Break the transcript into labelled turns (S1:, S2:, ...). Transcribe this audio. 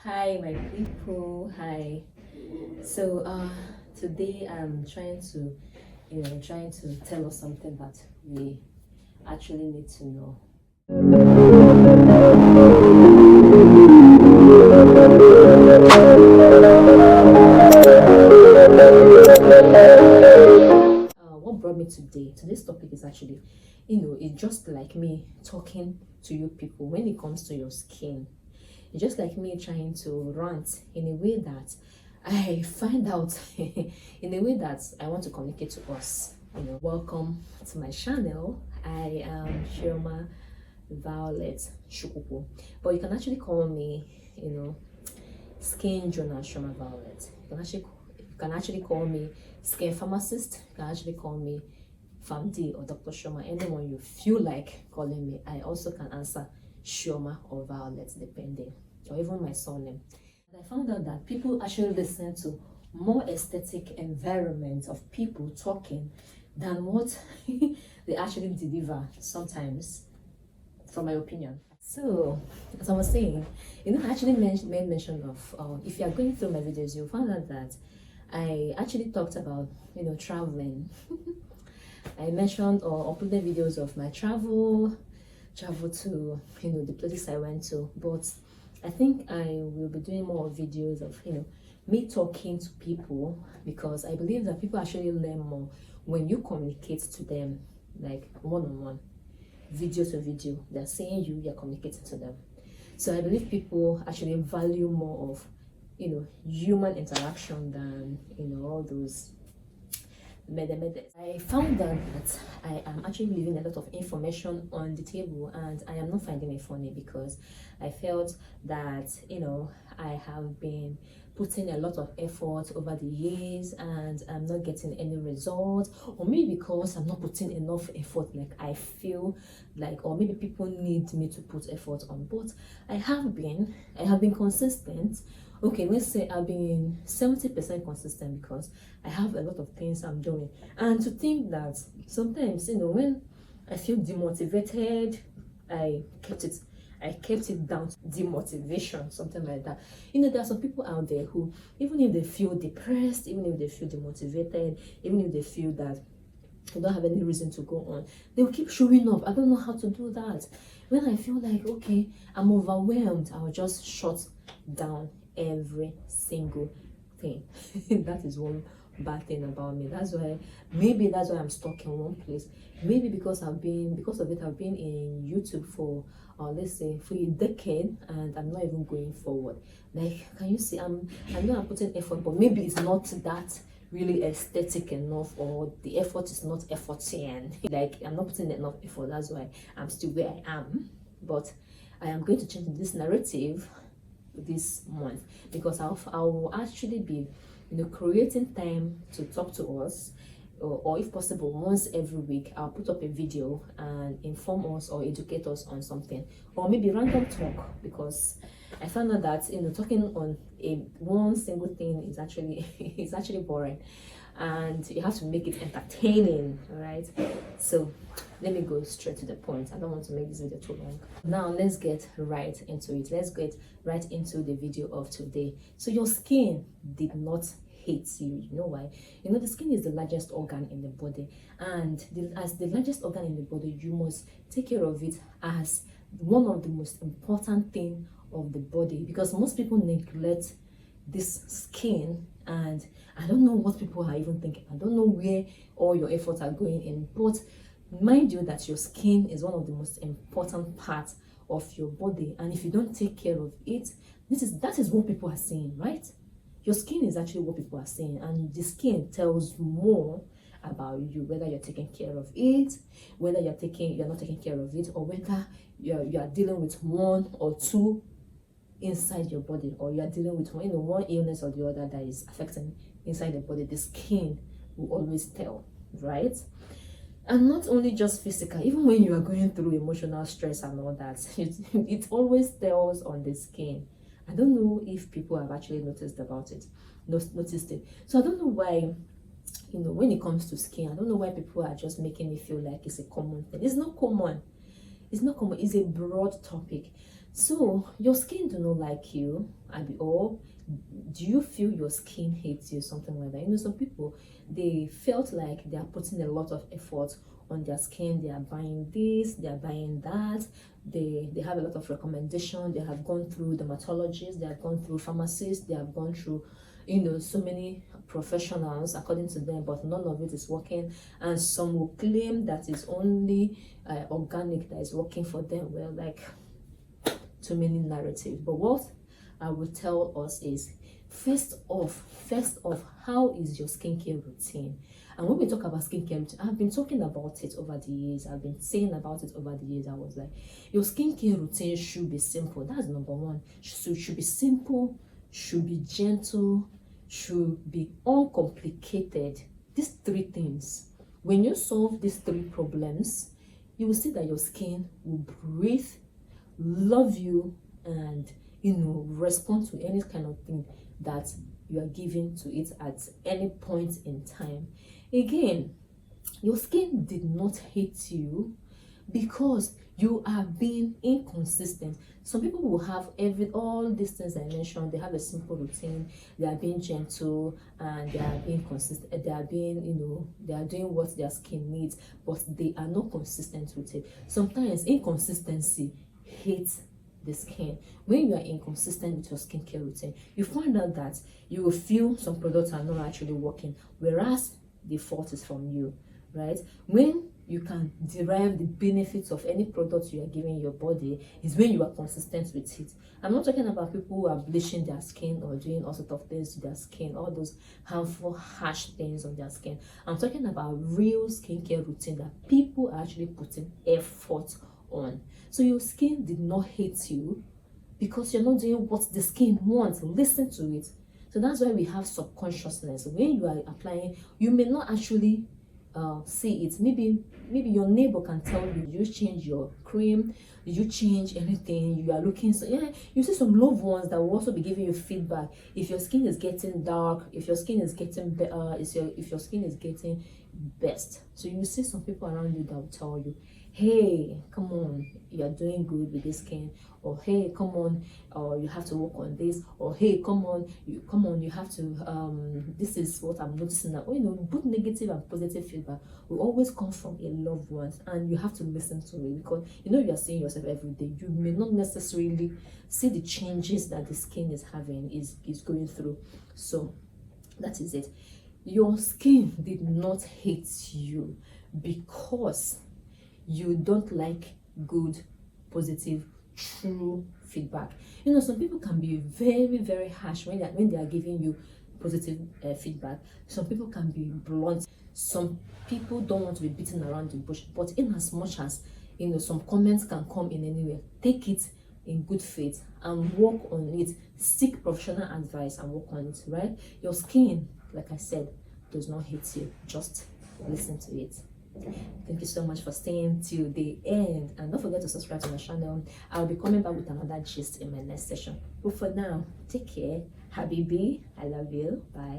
S1: Hi, my people. Hi. So, today I'm trying to tell us something that we actually need to know. What brought me today? Today's topic is actually, it's just like me talking to you people when it comes to your skin. It's just like me trying to rant in a way that I find out, in a way that I want to communicate to us. Welcome to my channel. I am Shirma Violet Shukuku, but you can actually call me, Skin Journal Shirma Violet. You can actually call me Skin Pharmacist. You can actually call me FamD or Dr. Shoma. Anyone you feel like calling me. I also can answer Shoma or Violet, depending, or even my surname. I found out that people actually listen to more aesthetic environment of people talking than what they actually deliver sometimes, from my opinion. So, as I was saying, I actually made mention of if you are going through my videos, you'll find out that I actually talked about traveling. I mentioned or uploaded videos of my travel to the places I went to, but I think I will be doing more videos of me talking to people, because I believe that people actually learn more when you communicate to them, like one-on-one, video to video. They're saying you're communicating to them. So I believe people actually value more of human interaction than all those methods. I found out that I am actually leaving a lot of information on the table, and I am not finding it funny, because I felt that I have been putting a lot of effort over the years and I'm not getting any results, or maybe because I'm not putting enough effort like I feel like, or maybe people need me to put effort on. But I have been consistent. Okay, let's say I've been 70% consistent, because I have a lot of things I'm doing. And to think that sometimes, when I feel demotivated, I kept it down to demotivation, something like that. There are some people out there who, even if they feel depressed, even if they feel demotivated, even if they feel that they don't have any reason to go on, they'll keep showing up. I don't know how to do that. When I feel like, okay, I'm overwhelmed, I'll just shut down every single thing. That is one bad thing about me. Maybe that's why I'm stuck in one place. Maybe because of it, I've been in YouTube for let's say for a decade, and I'm not even going forward. Like, can you see, I know I'm putting effort, but maybe it's not that really aesthetic enough, or the effort is not effortian. Like, I'm not putting enough effort. That's why I'm still where I am. But I am going to change this narrative this month, because I will actually be creating time to talk to us, or if possible once every week I'll put up a video and inform us or educate us on something, or maybe random talk, because I found out that talking on one single thing is actually is actually boring, and you have to make it entertaining. All right, so let me go straight to the point. I don't want to make this video too long. Now let's get right into it. Let's get right into the video of today. So your skin did not hate you. You know why? The skin is the largest organ in the body, and as the largest organ in the body, you must take care of it as one of the most important thing of the body, because most people neglect this skin, and I don't know what people are even thinking. I don't know where all your efforts are going in, but mind you that your skin is one of the most important parts of your body, and if you don't take care of it, that is what people are saying, right? Your skin is actually what people are saying, and the skin tells more about you, whether you're taking care of it, whether you're not taking care of it, or whether you are dealing with one or two inside your body, or you are dealing with one illness or the other that is affecting inside the body. The skin will always tell, right? And not only just physical, even when you are going through emotional stress and all that, it always tells on the skin. I don't know if people have actually noticed it. So I don't know why, when it comes to skin, I don't know why people are just making me feel like it's a common thing. It's not common. It's a broad topic. So your skin do not like you, or do you feel your skin hates you, something like that? You know, some people, they felt like they are putting a lot of effort on their skin. They are buying this, they are buying that, they have a lot of recommendation. They have gone through dermatologists, they have gone through pharmacists, they have gone through, you know, so many professionals according to them, but none of it is working. And some will claim that it's only organic that is working for them. Well, like, too many narratives. But what I will tell us is, first off, how is your skincare routine? And when we talk about skincare routine, I've been talking about it over the years. I've been saying about it over the years. I was like, your skincare routine should be simple. That's number one. Should be simple, should be gentle, should be uncomplicated. These three things. When you solve these three problems, you will see that your skin will breathe, love you, and, you know, respond to any kind of thing that you are giving to it at any point in time. Again, your skin did not hate you because you are being inconsistent. Some people will have all these things I mentioned. They have a simple routine, they are being gentle, and they are being consistent. They are being, you know, they are doing what their skin needs, but they are not consistent with it. Sometimes inconsistency hates the skin. When you are inconsistent with your skincare routine, you find out that you will feel some products are not actually working, whereas the fault is from you, right? When you can derive the benefits of any product you are giving your body is when you are consistent with it. I'm not talking about people who are bleaching their skin or doing all sorts of things to their skin, all those harmful, harsh things on their skin. I'm talking about real skincare routine that people are actually putting effort on. So your skin did not hate you because you're not doing what the skin wants. Listen to it. So that's why we have subconsciousness. When you are applying, you may not actually see it. Maybe your neighbor can tell you, did you change your cream? Did you change anything? You are looking, so yeah, you see some loved ones that will also be giving you feedback. If your skin is getting dark, if your skin is getting if your skin is getting best. So you see some people around you that will tell you, hey, come on, you are doing good with this skin, or hey, come on, or you have to work on this, or hey, come on, you have to this is what I'm noticing that, you know, both negative and positive feedback will always come from a loved one, and you have to listen to it, because you know you are seeing yourself every day. You may not necessarily see the changes that the skin is having, is going through. So that is it. Your skin did not hate you because you don't like good, positive, true feedback. You know, some people can be very, very harsh when they are giving you positive feedback. Some people can be blunt. Some people don't want to be beaten around the bush. But in as much as, you know, some comments can come in anywhere, take it in good faith and work on it. Seek professional advice and work on it, right? Your skin, like I said, does not hate you. Just listen to it. Thank you so much for staying till the end, and don't forget to subscribe to my channel. I'll be coming back with another gist in my next session. But for now, take care. Habibi, I love you. Bye.